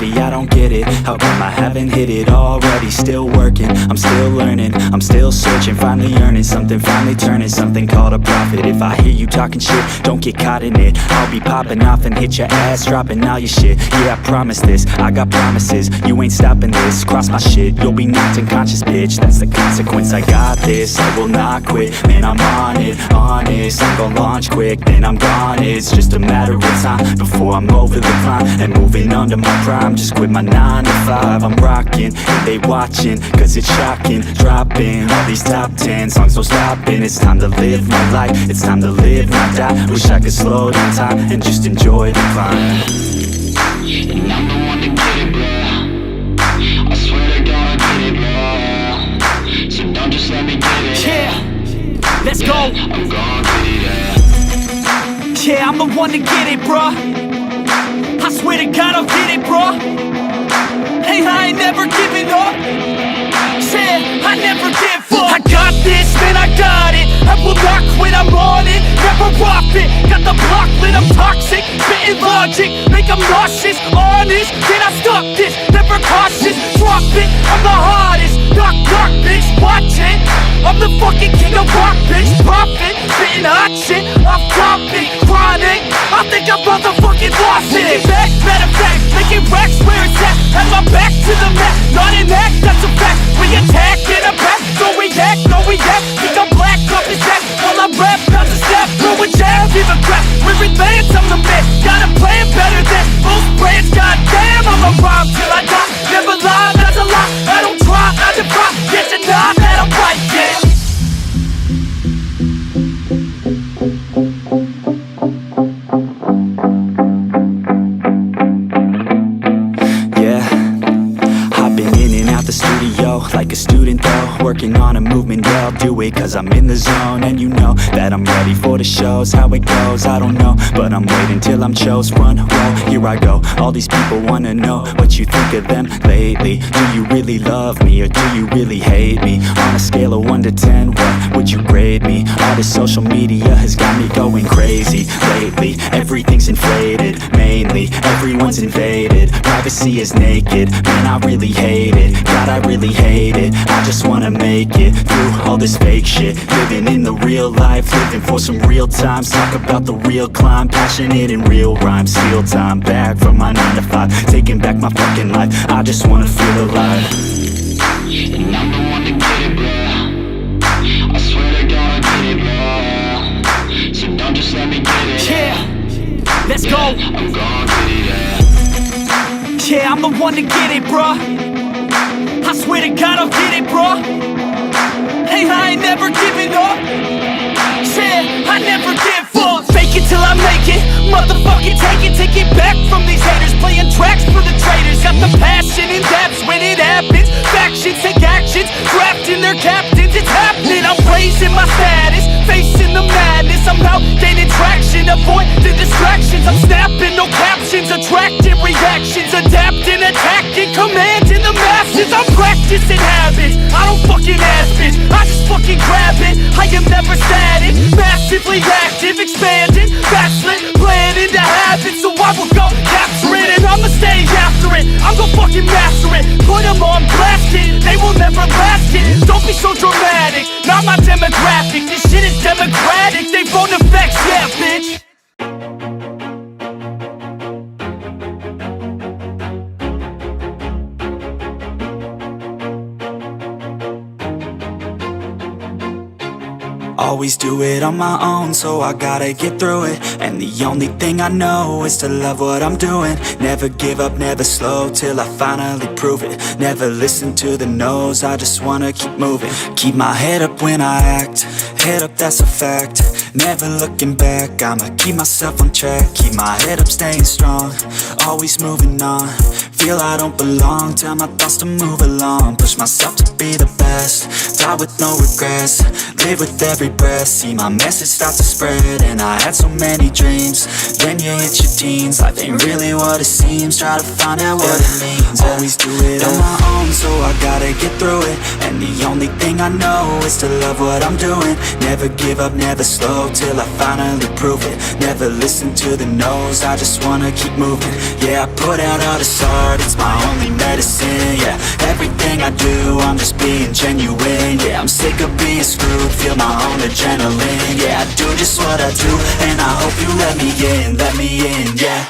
steady, I don't get it. How come I haven't hit it already? Still working, I'm still learning, I'm still searching, finally earning something, finally turning something called a profit. If I hear you talking shit, don't get caught in it. I'll be popping off and hit your ass, dropping all your shit. Yeah, I promise this, I got promises. You ain't stopping this, cross my shit, you'll be knocked unconscious, bitch. That's the consequence, I got this, I will not quit. Man, I'm on it, honest, I'm gon' launch quick, then I'm gone. It's just a matter of time before I'm over the climb and moving under my prime. Just quit my 9 to 5, I'm rocking, and they watching, cause it's shocking. Dropping all these top 10 songs, no stopping. It's time to live my life, it's time to live, not die. Wish I could slow down time and just enjoy the climb. And I'm the one to get it, bro. I swear to God I get it, bro. So don't just let me get it. Yeah, let's go. I'm gon' get it, yeah, I'm the one to get it, bro. I swear to God I'll get it, bro. Hey, I ain't never giving up. Yeah, I never give up. I got this, man, I got it. I will not quit, I'm on it. Never off it. Got the block lit, I'm toxic. Spitting logic, make them nauseous. Honest, can I stop this? Never cautious, drop it. I'm the hardest. Knock, knock, bitch, watch it. I'm the fucking king of rock, bitch. Profit, spitting hot shit. Off topic, chronic. I think I'm motherfucking lost it. Making back, matter of fact, making racks where it's at. Have my back to the mat, not an act, that's a fact. We attack in a back, don't react, no react. Think I'm black, up his back, while I rap, bounce a step, throw a jab, give a crap. We're advanced, I'm the man, got a plan better than most brands. Goddamn, I'ma rhyme till I die. Never lie, that's a lie. I don't try, I defy. Get to nod, that I'm right, yeah. Like a student though, working on a movement, yeah, I'll do it cause I'm in the zone. And you know that I'm ready for the shows. How it goes, I don't know, but I'm waiting till I'm chose. Front row, here I go. All these people wanna know what you think of them lately. Do you really love me or do you really hate me? On a scale of 1 to 10, what would you grade me? All this social media has got me going crazy lately. Everything's inflated, mainly everyone's invaded. Privacy is naked, man, I really hate it. God, I really hate it. I just wanna make it through all this fake shit. Living in the real life, living for some real times. Talk about the real climb, passionate in real rhymes. Steal time back from my 9 to 5, taking back my fucking life. I just wanna feel alive. and I'm the one to get it, bro. I swear to God I get it, bro. So don't just let me get it. Yeah, let's go. I'm gon' get it, yeah, I'm the one to get it, bro. I swear to God I'll get it, bro. Hey, I ain't never giving up. Yeah, I never give up. Fake it till I make it. Motherfucking take it back from these haters. Playing tracks for the traitors. Got the passion in depths when it happens. Factions take actions, drafting their captains. It's happening, I'm raising my status. Facing the madness, I'm out gaining traction. Avoid the distractions, I'm snapping, no captions. Attracting reactions, adapting, attacking, commanding the masses. I'm practicing habits, I don't fucking ask bitch, I just fucking grab it. I am never static, massively active, expanding, backslid, planning to have it. So I will go capture it and I'ma stay after it. I'm gon' fucking master it, put them on blast it. They will never last it, don't be so dramatic. Not my demographic, this shit is democratic. They phone effects, yeah bitch. Always do it on my own, so I gotta get through it. And the only thing I know is to love what I'm doing. Never give up, never slow, till I finally prove it. Never listen to the no's, I just wanna keep moving. Keep my head up when I act, head up, that's a fact. Never looking back, I'ma keep myself on track. Keep my head up, staying strong, always moving on. Feel I don't belong, tell my thoughts to move along. Push myself to be the best, die with no regrets. Live with every breath, see my message start to spread. And I had so many dreams, then you hit your teens. Life ain't really what it seems, try to find out what it means. Always do it on my own, so I gotta get through it. And the only thing I know is to love what I'm doing. Never give up, never slow, till I finally prove it. Never listen to the no's, I just wanna keep moving. Yeah, I put out all this art, it's my only medicine. Yeah, everything I do, I'm just being genuine. Yeah, I'm sick of being screwed, feel my own adrenaline. Yeah, I do just what I do, and I hope you let me in, yeah.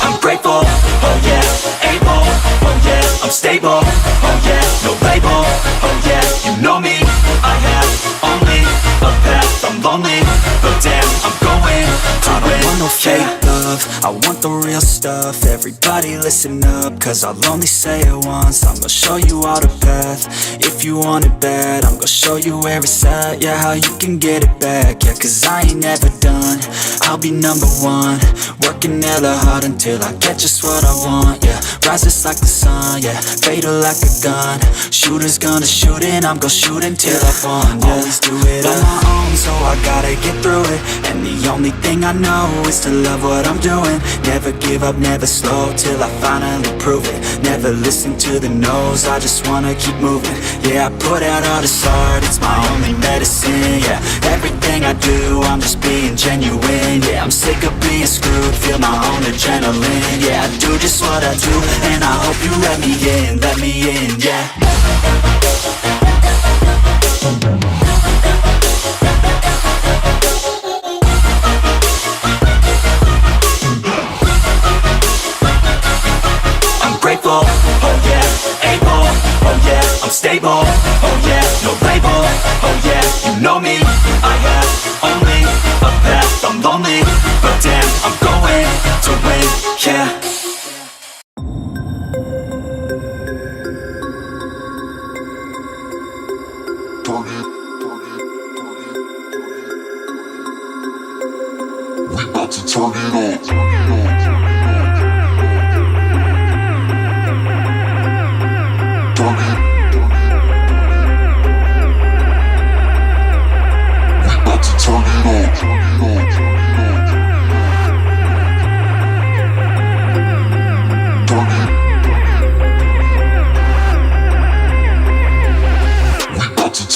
I'm grateful, oh yeah, able, oh yeah, I'm stable, oh yeah, no label, oh yeah, you know me, I have only a path, I'm lonely, but damn, I'm going to win. I don't want no fake love, I want the real stuff. Everybody listen up, cause I'll only say it once. I'm gonna show you all the path, if you want it bad. I'm gonna show you where it's at, yeah, how you can get it back. Yeah, cause I ain't never done, I'll be number one. Working hella hard until I get just what I want, yeah. Rises like the sun, yeah, fatal like a gun. Shooters gonna shoot and I'm gonna shoot until I won, yeah. Always do it on my own, so I gotta get through it. And the only thing I know is to love what I'm doing. Never give up, never slow, till I finally prove it. Never listen to the no's, I just wanna keep moving. Yeah, I put out all this art, it's my only medicine. Yeah, everything I do, I'm just being genuine. Yeah, I'm sick of being screwed, feel my own adrenaline. Yeah, I do just what I do, and I hope you let me in, yeah. I'm grateful, oh yeah, able, oh yeah, I'm stable, oh yeah, no label, oh yeah, you know me, I have only a path, I'm lonely, but damn, I'm going to win, yeah. We about to turn it on.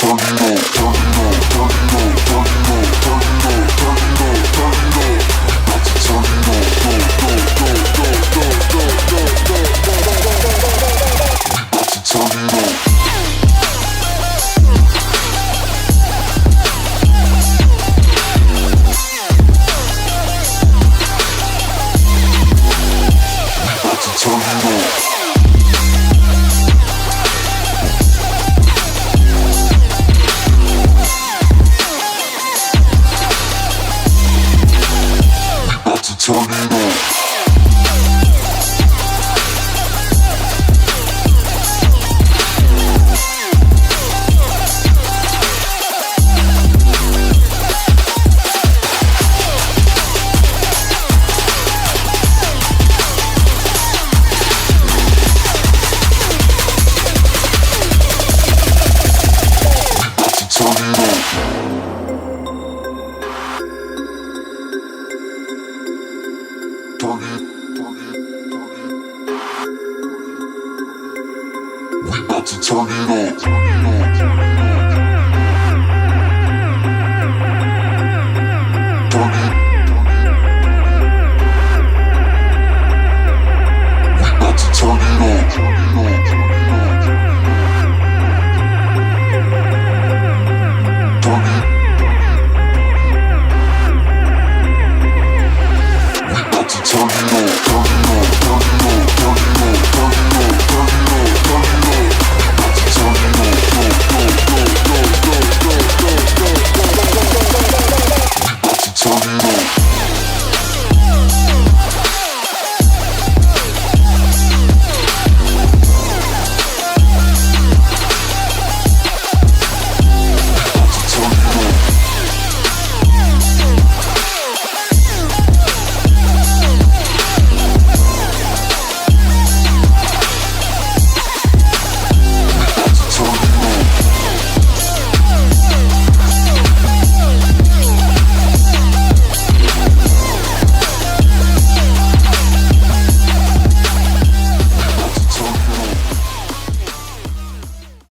Turn it on.